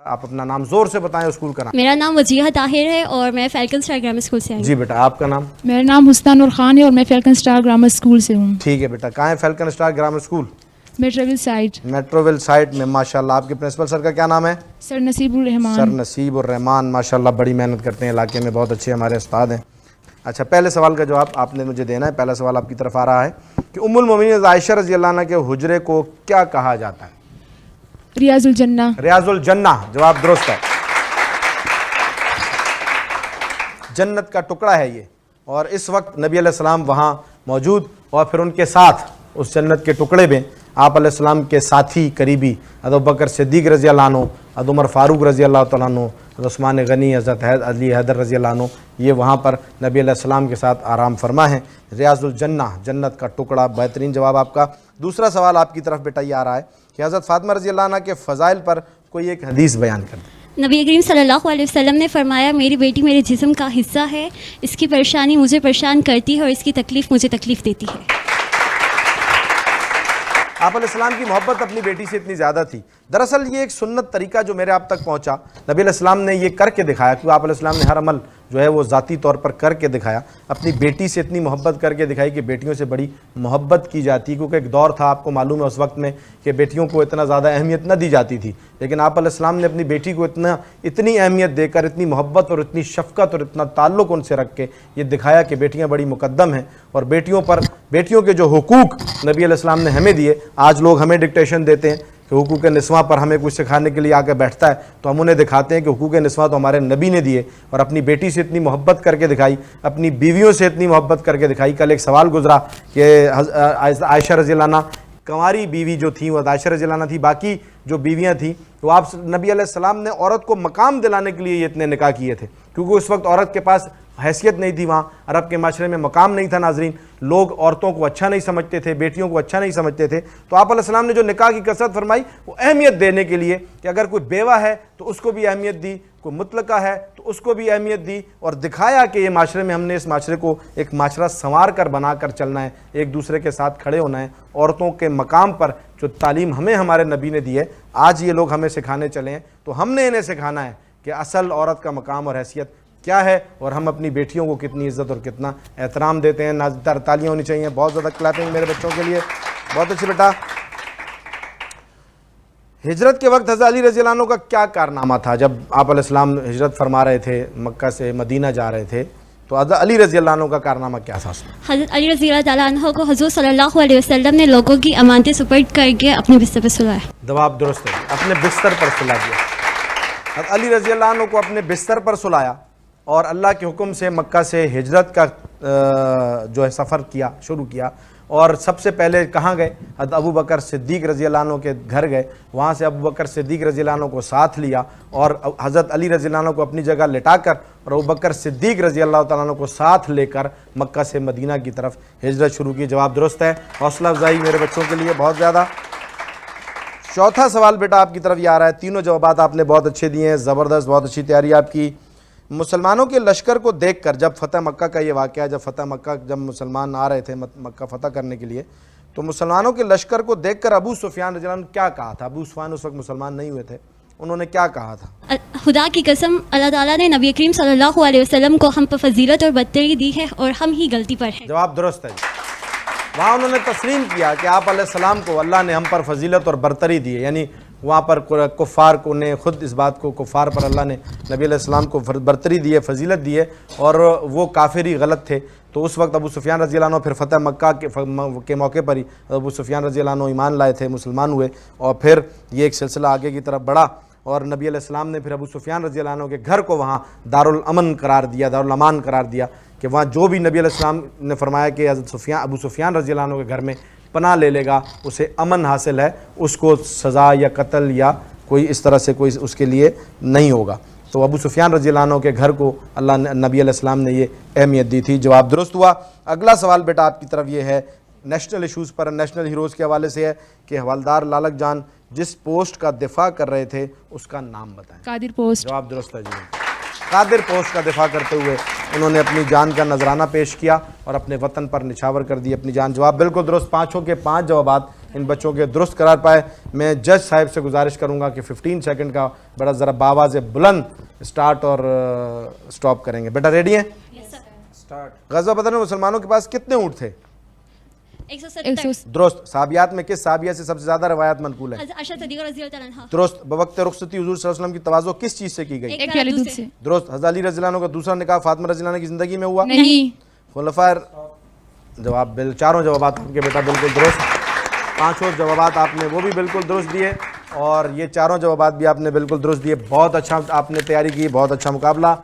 आप अपना नाम जोर से बताएं, स्कूल का नाम। मेरा नाम वजीहा ताहिर है और मैं फैल्कन स्टार ग्रामर स्कूल से आई हूँ। जी बेटा, आपका नाम? मेरा नाम हुस्ना नूर खान है और मैं फैल्कन स्टार ग्रामर स्कूल से हूँ। ठीक है बेटा, कहाँ है falcon star grammar school? Metroville side. Metroville side में, माशाल्लाह। आपके प्रिंसिपल सर का क्या नाम है? सर नसीबुर रहमान। सर नसीबुर रहमान, माशाल्लाह बड़ी मेहनत करते हैं इलाके में, बहुत अच्छे हमारे उस्ताद हैं। अच्छा, पहले सवाल का जवाब आपने मुझे देना है। पहला सवाल आपकी तरफ आ रहा है कि उम्मुल मोमिनीन आयशा रज़ी अल्लाह अन्हा के हुजरे को क्या कहा जाता है? रियाजुल जन्ना। रियाजुल जन्ना, जवाब दुरुस्त है। जन्नत का टुकड़ा है ये, और इस वक्त नबी अलैहिस्सलाम वहाँ मौजूद और फिर उनके साथ उस जन्नत के टुकड़े में आप अलैहिस्सलाम के साथी करीबी अबू बकर सिद्दीक़ रज़ी अल्लाह अन्हु, हज़रत उमर फ़ारूक रज़ी अल्लाह तआला अन्हु, हज़रत उस्मान गनी, हज़रत अली हैदर रज़ी अल्लाह अन्हु, ये वहाँ पर नबी अलैहिस्सलाम के साथ आराम फरमा है। रियाजुल जन्ना, जन्नत का टुकड़ा, बेहतरीन जवाब आपका। दूसरा सवाल आपकी तरफ बेटा ये आ रहा है कि हज़रत फ़ातिमा रज़ी अल्लाह अन्हा के फ़ज़ाइल पर कोई एक हदीस बयान कर दें। नबी करीम सल्लल्लाहु अलैहि वसल्लम ने फरमाया, मेरी बेटी मेरे जिस्म का हिस्सा है, इसकी परेशानी मुझे परेशान करती है और इसकी तकलीफ़ मुझे तकलीफ़ देती है। आप अलैहिस्सलाम की मोहब्बत अपनी बेटी से इतनी ज़्यादा थी। दरअसल ये एक सुन्नत तरीका जो मेरे आप तक पहुंचा, नबी अलैहिस्सलाम ने ये करके दिखाया, क्योंकि आप अलैहिस्सलाम ने हर अमल जो है वो ज़ाती तौर पर करके दिखाया। अपनी बेटी से इतनी मोहब्बत करके दिखाई कि बेटियों से बड़ी मोहब्बत की जाती, क्योंकि एक दौर था, आपको मालूम है उस वक्त में, कि बेटियों को इतना ज़्यादा अहमियत न दी जाती थी। लेकिन आप अलैहिस्सलाम ने अपनी बेटी को इतनी अहमियत देकर, इतनी मोहब्बत और इतनी शफ़क़त और इतना ताल्लुक़ उनसे रख के ये दिखाया कि बेटियाँ बड़ी मुक़द्दम हैं, और बेटियों के जो हुकूक नबी अलैहिस्सलाम ने हमें दिए, आज लोग हमें डिक्टेशन देते हैं कि हुकूक निस्वा पर हमें कुछ सिखाने के लिए आके बैठता है, तो हम उन्हें दिखाते हैं कि हुकूक निस्वा तो हमारे नबी ने दिए, और अपनी बेटी से इतनी मोहब्बत करके दिखाई, अपनी बीवियों से इतनी मोहब्बत करके दिखाई। कल एक सवाल गुजरा कि आयशा रज़ी अल्लाह अन्हा, कंवारी बीवी जो थी वो आयशा रज़ी अल्लाह अन्हा थी, बाकी जो बीवियाँ थीं तो आप नबी अलैहिस्सलाम ने औरत को मकाम दिलाने के लिए ये इतने निकाह किए थे, क्योंकि उस वक्त औरत के पास हैसियत नहीं थी, वहाँ अरब के माशरे में मकाम नहीं था। नाजरीन, लोग औरतों को अच्छा नहीं समझते थे, बेटियों को अच्छा नहीं समझते थे। तो आप अलैहिस्सलाम ने जो निकाह की कसरत फरमाई वो अहमियत देने के लिए, कि अगर कोई बेवा है तो उसको भी अहमियत दी, कोई मुतलका है तो उसको भी अहमियत दी, और दिखाया कि ये माशरे में हमने इस माशरे को एक माशरा संवार कर बना कर चलना है, एक दूसरे के साथ खड़े होना है। औरतों के मकाम पर जो तालीम हमें हमारे नबी ने दी है, आज ये लोग हमें सिखाने चले हैं, तो हमने इन्हें सिखाना है कि असल औरत का मकाम और हैसियत क्या है, और हम अपनी बेटियों को कितनी इज़्ज़त और कितना एहतराम देते हैं। नाज़दार तालियाँ होनी चाहिए, बहुत ज़्यादा क्लैपिंग मेरे बच्चों के लिए, बहुत अच्छी बेटा। हिजरत के वक्त हज़रत अली रज़ी अल्लाह अन्हु का क्या कारनामा था? जब आप अलैहिस्सलाम हिजरत फरमा रहे थे, मक्का से मदीना जा रहे थे, तो हज़रत अली रज़ी अल्लाह अन्हु का कारनामा क्या था? हज़रत अली रज़ी अल्लाह अन्हु को हुज़ूर सल्लल्लाहु अलैहि वसल्लम ने लोगों की अमानतें सुपर्द करके अपने बिस्तर पर सुलाया। जवाब दुरुस्त है, अपने बिस्तर पर सुला दिया। हज़रत अली रज़ी अल्लाह अन्हु को अपने बिस्तर पर सुलाया, और अल्लाह के हुक्म से मक्का से हिजरत का जो है सफ़र किया, शुरू किया। और सबसे पहले कहाँ गए? हज़रत अबू बकर सिद्दीक़ रज़ी अल्लाह अन्हु के घर गए, वहाँ से अबू बकर सिद्दीक़ रज़ी अल्लाह अन्हु को साथ लिया, और हज़रत अली रज़ी अल्लाह अन्हु को अपनी जगह लिटाकर और अबू बकर सिद्दीक़ रज़ी अल्लाह तआला अन्हु को साथ लेकर मक्का से मदीना की तरफ हिजरत शुरू की। जवाब दुरुस्त है, हौसला अफजाई मेरे बच्चों के लिए बहुत ज़्यादा। चौथा सवाल बेटा आपकी तरफ ये आ रहा है, तीनों जवाबात आपने बहुत अच्छे दिए हैं, ज़बरदस्त, बहुत अच्छी तैयारी आपकी। मुसलमानों के लश्कर को देखकर, जब फ़तह मक्का का ये वाक़या, जब मुसलमान आ रहे थे मक्का फ़तह करने के लिए, तो मुसलमानों के लश्कर को देखकर अबू सुफियान रज़ियल्लाहु अन्हु क्या कहा था? अबू सुफियान उस वक्त मुसलमान नहीं हुए थे, उन्होंने क्या कहा था? खुदा की कसम, अल्लाह ताला ने नबी करीम सल्लल्लाहु अलैहि वसल्लम को हम पर फजीलत और बरतरी दी है और हम ही गलती पर हैं। जवाब दुरुस्त है। वहाँ उन्होंने तस्लीम किया कि आप अलैहिस्सलाम को अल्लाह ने हम पर फजीलत और बरतरी दी है, यानी वहाँ पर कुफ़ार को ने खुद इस बात को, कुफ़ार पर अल्लाह ने नबी अलैहिस्सलाम को बरतरी दी है, फजीलत दी है, और वो काफिरी गलत थे। तो उस वक्त अबू सुफियान रज़ी अल्लाह अन्हु फिर फ़तह मक्का के मौके पर ही अबू सुफियान रज़ी अल्लाह अन्हु ईमान लाए थे, मुसलमान हुए, और फिर ये एक सिलसिला आगे की तरफ बढ़ा, और नबी अलैहिस्सलाम ने फिर अबू सुफियान रज़ी अल्लाह अन्हु के घर को वहाँ दारुल अमन करार दिया, दारुल अमान करार दिया, कि वहाँ जो भी नबी अलैहिस्सलाम ने फरमाया कि अबू सुफियान रज़ी अल्लाह अन्हु के घर में पनाह ले लेगा, उसे अमन हासिल है, उसको सज़ा या कत्ल या कोई इस तरह से कोई उसके लिए नहीं होगा। तो अबू सुफियान रज़ी अल्लाह अन्हु के घर को अल्लाह नबी अलैहिस्सलाम ने ये अहमियत दी थी। जवाब दुरुस्त हुआ। अगला सवाल बेटा आपकी तरफ ये है, नेशनल इशूज़ पर, नेशनल हीरोज़ के हवाले से है कि हवलदार लालक जान जिस पोस्ट का दिफा कर रहे थे उसका नाम बताएं। कादिर पोस्ट। जवाब दुरुस्त है जी। कादिर पोस्ट का दिफा करते हुए उन्होंने अपनी जान का नजराना पेश किया और अपने वतन पर निछावर कर दी अपनी जान। जवाब बिल्कुल दुरुस्त, पाँचों के पाँच जवाबात इन बच्चों के दुरुस्त करार पाए। मैं जज साहब से गुजारिश करूंगा कि 15 सेकंड का बड़ा ज़रा बावाज़ बुलंद स्टार्ट और स्टॉप करेंगे। बेटा रेडी हैं? स्टार्ट। गज़वा बदर में मुसलमानों के पास कितने ऊँट थे? 170। दुरुस्त। साहबियात में किस साहबिया से सबसे ज़्यादा रवायत मनकूल है? आयशा सिद्दीक़ा रज़ियल्लाहु अन्हा। दुरुस्त। बवक्त रुखसती हुज़ूर सल्लल्लाहु अलैहि वसल्लम की तवाज़ो किस चीज़ से की गई? एक प्याले दूध से। दुरुस्त। हज़रत अली रज़ियल्लाहु अन्हु का दूसरा निकाह फातिमा रज़ियल्लाहु अन्हा की ज़िंदगी में हुआ? नहीं। खुलफाए जवाब चारों जवाबात आपके बेटा बिल्कुल दुरुस्त। 5 और जवाबात आपने वो भी बिल्कुल दुरुस्त दिए और ये चारों जवाबात भी आपने बिल्कुल दुरुस्त दिए। बहुत अच्छा आपने तैयारी की, बहुत अच्छा मुकाबला।